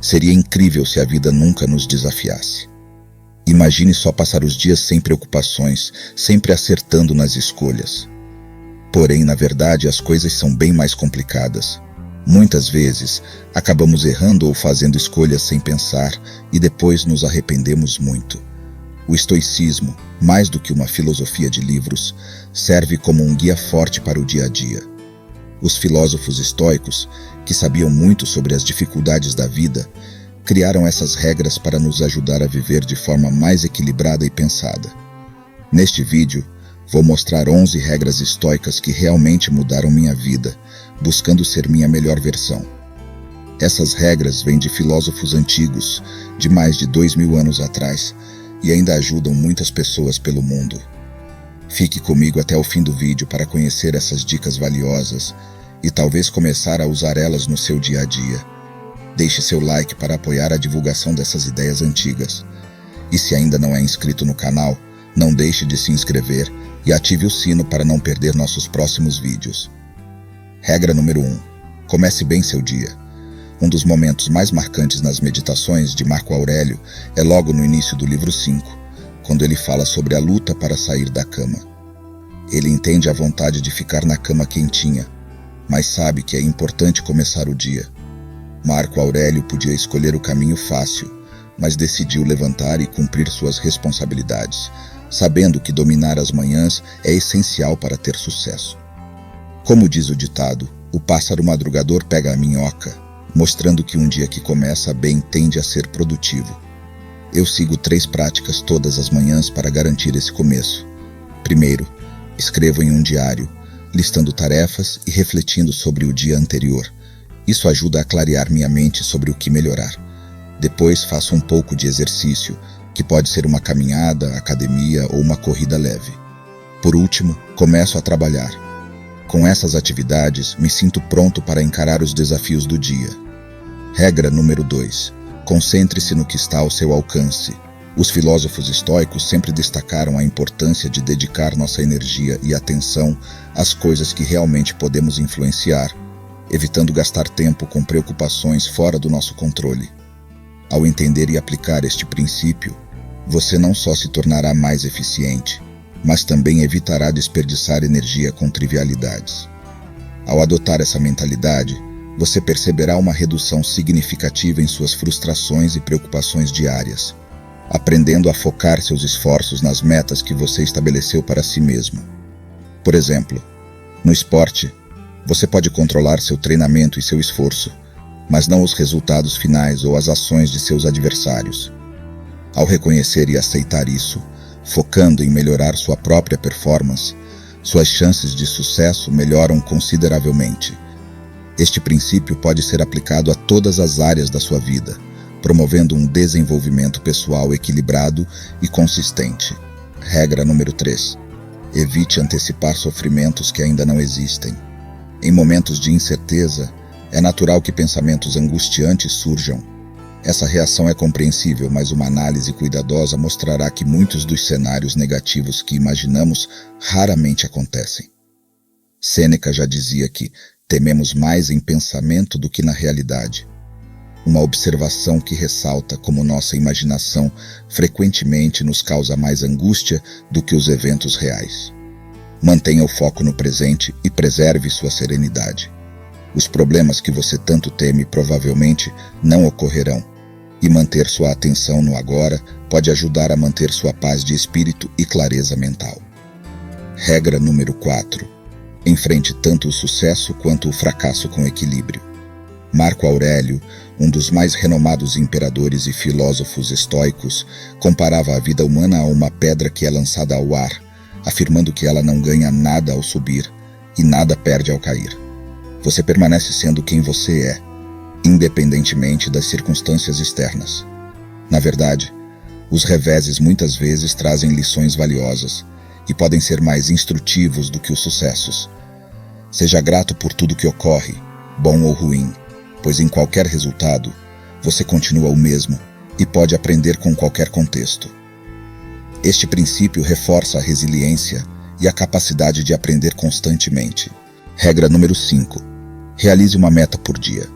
Seria incrível se a vida nunca nos desafiasse. Imagine só passar os dias sem preocupações, sempre acertando nas escolhas. Porém, na verdade, as coisas são bem mais complicadas. Muitas vezes, acabamos errando ou fazendo escolhas sem pensar e depois nos arrependemos muito. O estoicismo, mais do que uma filosofia de livros, serve como um guia forte para o dia a dia. Os filósofos estoicos, que sabiam muito sobre as dificuldades da vida, criaram essas regras para nos ajudar a viver de forma mais equilibrada e pensada. Neste vídeo, vou mostrar 11 regras estoicas que realmente mudaram minha vida, buscando ser minha melhor versão. Essas regras vêm de filósofos antigos, de mais de 2000 anos atrás, e ainda ajudam muitas pessoas pelo mundo. Fique comigo até o fim do vídeo para conhecer essas dicas valiosas e talvez começar a usar elas no seu dia a dia. Deixe seu like para apoiar a divulgação dessas ideias antigas. E se ainda não é inscrito no canal, não deixe de se inscrever e ative o sino para não perder nossos próximos vídeos. Regra número 1. Comece bem seu dia. Um dos momentos mais marcantes nas meditações de Marco Aurélio é logo no início do livro 5, quando ele fala sobre a luta para sair da cama. Ele entende a vontade de ficar na cama quentinha, mas sabe que é importante começar o dia. Marco Aurélio podia escolher o caminho fácil, mas decidiu levantar e cumprir suas responsabilidades, sabendo que dominar as manhãs é essencial para ter sucesso. Como diz o ditado, o pássaro madrugador pega a minhoca, mostrando que um dia que começa bem tende a ser produtivo. Eu sigo 3 práticas todas as manhãs para garantir esse começo. Primeiro, escrevo em um diário, listando tarefas e refletindo sobre o dia anterior. Isso ajuda a clarear minha mente sobre o que melhorar. Depois faço um pouco de exercício, que pode ser uma caminhada, academia ou uma corrida leve. Por último, começo a trabalhar. Com essas atividades, me sinto pronto para encarar os desafios do dia. Regra número 2. Concentre-se no que está ao seu alcance. Os filósofos estoicos sempre destacaram a importância de dedicar nossa energia e atenção às coisas que realmente podemos influenciar, evitando gastar tempo com preocupações fora do nosso controle. Ao entender e aplicar este princípio, você não só se tornará mais eficiente, mas também evitará desperdiçar energia com trivialidades. Ao adotar essa mentalidade, você perceberá uma redução significativa em suas frustrações e preocupações diárias, aprendendo a focar seus esforços nas metas que você estabeleceu para si mesmo. Por exemplo, no esporte, você pode controlar seu treinamento e seu esforço, mas não os resultados finais ou as ações de seus adversários. Ao reconhecer e aceitar isso, focando em melhorar sua própria performance, suas chances de sucesso melhoram consideravelmente. Este princípio pode ser aplicado a todas as áreas da sua vida, promovendo um desenvolvimento pessoal equilibrado e consistente. Regra número 3. Evite antecipar sofrimentos que ainda não existem. Em momentos de incerteza, é natural que pensamentos angustiantes surjam. Essa reação é compreensível, mas uma análise cuidadosa mostrará que muitos dos cenários negativos que imaginamos raramente acontecem. Sêneca já dizia que tememos mais em pensamento do que na realidade. Uma observação que ressalta como nossa imaginação frequentemente nos causa mais angústia do que os eventos reais. Mantenha o foco no presente e preserve sua serenidade. Os problemas que você tanto teme provavelmente não ocorrerão, e manter sua atenção no agora pode ajudar a manter sua paz de espírito e clareza mental. Regra número 4. Enfrente tanto o sucesso quanto o fracasso com equilíbrio. Marco Aurélio, um dos mais renomados imperadores e filósofos estoicos, comparava a vida humana a uma pedra que é lançada ao ar, afirmando que ela não ganha nada ao subir e nada perde ao cair. Você permanece sendo quem você é, independentemente das circunstâncias externas. Na verdade, os reveses muitas vezes trazem lições valiosas e podem ser mais instrutivos do que os sucessos. Seja grato por tudo que ocorre, bom ou ruim, pois em qualquer resultado, você continua o mesmo e pode aprender com qualquer contexto. Este princípio reforça a resiliência e a capacidade de aprender constantemente. Regra número 5. Realize uma meta por dia.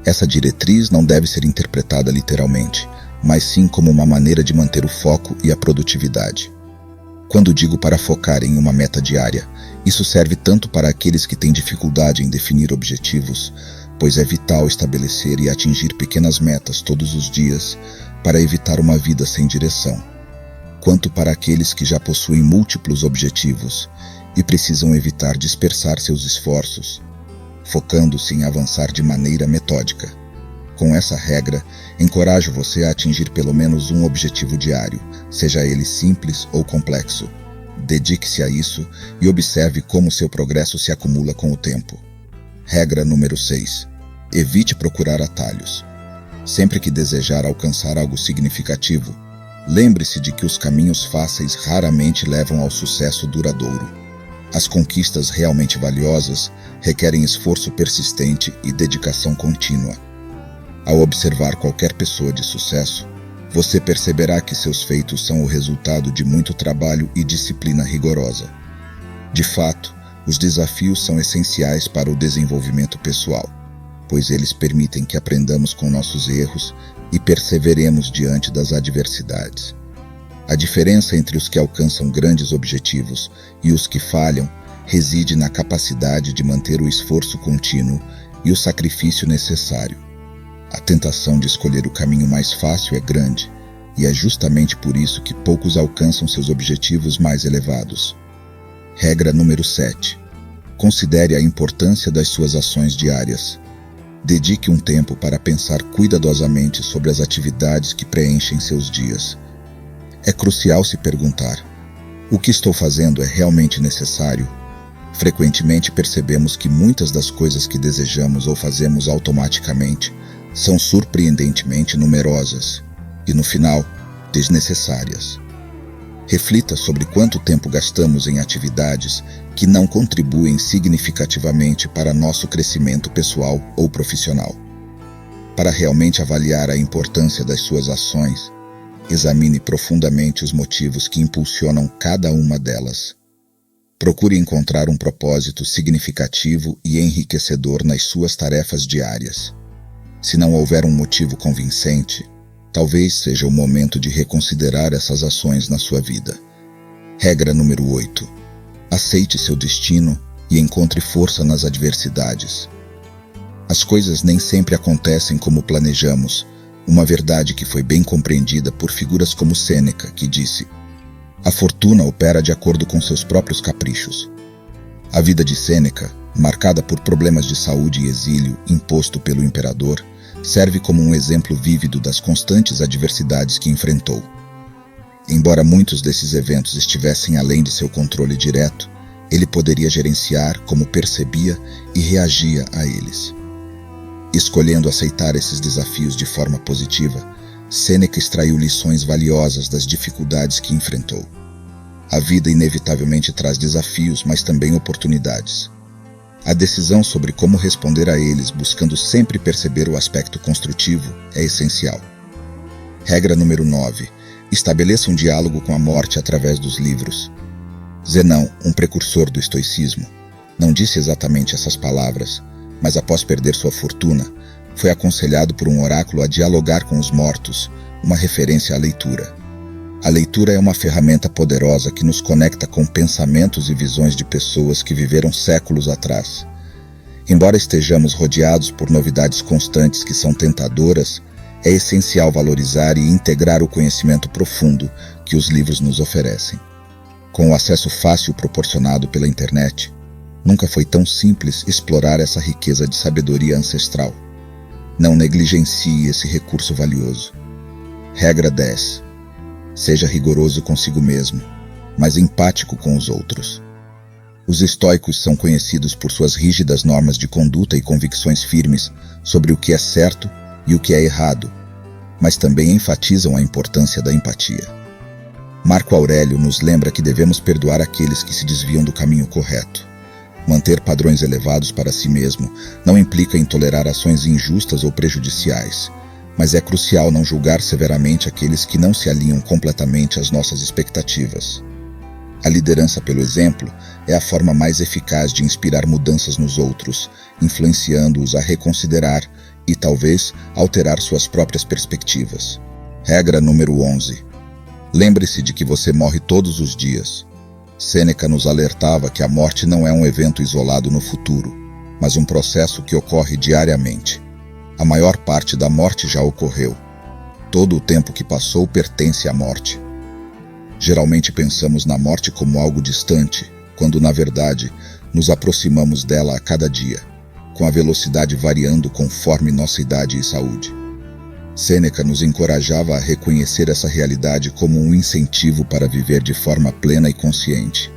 Essa diretriz não deve ser interpretada literalmente, mas sim como uma maneira de manter o foco e a produtividade. Quando digo para focar em uma meta diária, isso serve tanto para aqueles que têm dificuldade em definir objetivos, pois é vital estabelecer e atingir pequenas metas todos os dias para evitar uma vida sem direção, quanto para aqueles que já possuem múltiplos objetivos e precisam evitar dispersar seus esforços, focando-se em avançar de maneira metódica. Com essa regra, encorajo você a atingir pelo menos um objetivo diário, seja ele simples ou complexo. Dedique-se a isso e observe como seu progresso se acumula com o tempo. Regra número 6. Evite procurar atalhos. Sempre que desejar alcançar algo significativo, lembre-se de que os caminhos fáceis raramente levam ao sucesso duradouro. As conquistas realmente valiosas requerem esforço persistente e dedicação contínua. Ao observar qualquer pessoa de sucesso, você perceberá que seus feitos são o resultado de muito trabalho e disciplina rigorosa. De fato, os desafios são essenciais para o desenvolvimento pessoal, pois eles permitem que aprendamos com nossos erros e perseveremos diante das adversidades. A diferença entre os que alcançam grandes objetivos e os que falham reside na capacidade de manter o esforço contínuo e o sacrifício necessário. A tentação de escolher o caminho mais fácil é grande, e é justamente por isso que poucos alcançam seus objetivos mais elevados. Regra número 7. Considere a importância das suas ações diárias. Dedique um tempo para pensar cuidadosamente sobre as atividades que preenchem seus dias. É crucial se perguntar: o que estou fazendo é realmente necessário? Frequentemente percebemos que muitas das coisas que desejamos ou fazemos automaticamente são surpreendentemente numerosas e, no final, desnecessárias. Reflita sobre quanto tempo gastamos em atividades que não contribuem significativamente para nosso crescimento pessoal ou profissional. Para realmente avaliar a importância das suas ações, examine profundamente os motivos que impulsionam cada uma delas. Procure encontrar um propósito significativo e enriquecedor nas suas tarefas diárias. Se não houver um motivo convincente, talvez seja o momento de reconsiderar essas ações na sua vida. Regra número 8. Aceite seu destino e encontre força nas adversidades. As coisas nem sempre acontecem como planejamos, uma verdade que foi bem compreendida por figuras como Sêneca, que disse: a fortuna opera de acordo com seus próprios caprichos. A vida de Sêneca, marcada por problemas de saúde e exílio imposto pelo imperador, serve como um exemplo vívido das constantes adversidades que enfrentou. Embora muitos desses eventos estivessem além de seu controle direto, ele poderia gerenciar como percebia e reagia a eles. Escolhendo aceitar esses desafios de forma positiva, Sêneca extraiu lições valiosas das dificuldades que enfrentou. A vida inevitavelmente traz desafios, mas também oportunidades. A decisão sobre como responder a eles, buscando sempre perceber o aspecto construtivo, é essencial. Regra número 9. Estabeleça um diálogo com a morte através dos livros. Zenão, um precursor do estoicismo, não disse exatamente essas palavras, mas após perder sua fortuna, foi aconselhado por um oráculo a dialogar com os mortos, uma referência à leitura. A leitura é uma ferramenta poderosa que nos conecta com pensamentos e visões de pessoas que viveram séculos atrás. Embora estejamos rodeados por novidades constantes que são tentadoras, é essencial valorizar e integrar o conhecimento profundo que os livros nos oferecem. Com o acesso fácil proporcionado pela internet, nunca foi tão simples explorar essa riqueza de sabedoria ancestral. Não negligencie esse recurso valioso. Regra 10. Seja rigoroso consigo mesmo, mas empático com os outros. Os estoicos são conhecidos por suas rígidas normas de conduta e convicções firmes sobre o que é certo e o que é errado, mas também enfatizam a importância da empatia. Marco Aurélio nos lembra que devemos perdoar aqueles que se desviam do caminho correto. Manter padrões elevados para si mesmo não implica em tolerar ações injustas ou prejudiciais, mas é crucial não julgar severamente aqueles que não se alinham completamente às nossas expectativas. A liderança pelo exemplo é a forma mais eficaz de inspirar mudanças nos outros, influenciando-os a reconsiderar e talvez alterar suas próprias perspectivas. Regra número 11. Lembre-se de que você morre todos os dias. Sêneca nos alertava que a morte não é um evento isolado no futuro, mas um processo que ocorre diariamente. A maior parte da morte já ocorreu. Todo o tempo que passou pertence à morte. Geralmente pensamos na morte como algo distante, quando na verdade nos aproximamos dela a cada dia, com a velocidade variando conforme nossa idade e saúde. Sêneca nos encorajava a reconhecer essa realidade como um incentivo para viver de forma plena e consciente.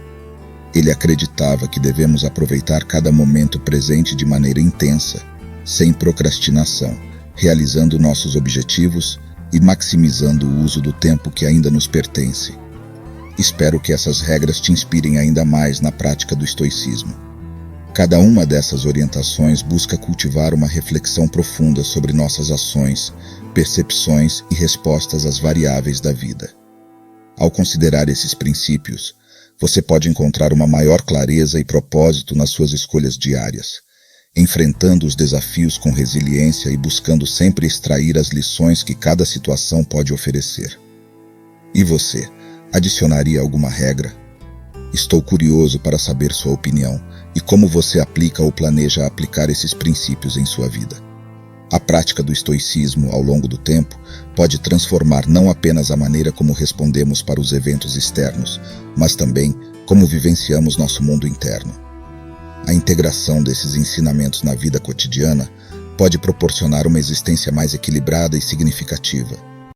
Ele acreditava que devemos aproveitar cada momento presente de maneira intensa, sem procrastinação, realizando nossos objetivos e maximizando o uso do tempo que ainda nos pertence. Espero que essas regras te inspirem ainda mais na prática do estoicismo. Cada uma dessas orientações busca cultivar uma reflexão profunda sobre nossas ações, percepções e respostas às variáveis da vida. Ao considerar esses princípios, você pode encontrar uma maior clareza e propósito nas suas escolhas diárias, enfrentando os desafios com resiliência e buscando sempre extrair as lições que cada situação pode oferecer. E você, adicionaria alguma regra? Estou curioso para saber sua opinião e como você aplica ou planeja aplicar esses princípios em sua vida. A prática do estoicismo ao longo do tempo pode transformar não apenas a maneira como respondemos para os eventos externos, mas também como vivenciamos nosso mundo interno. A integração desses ensinamentos na vida cotidiana pode proporcionar uma existência mais equilibrada e significativa,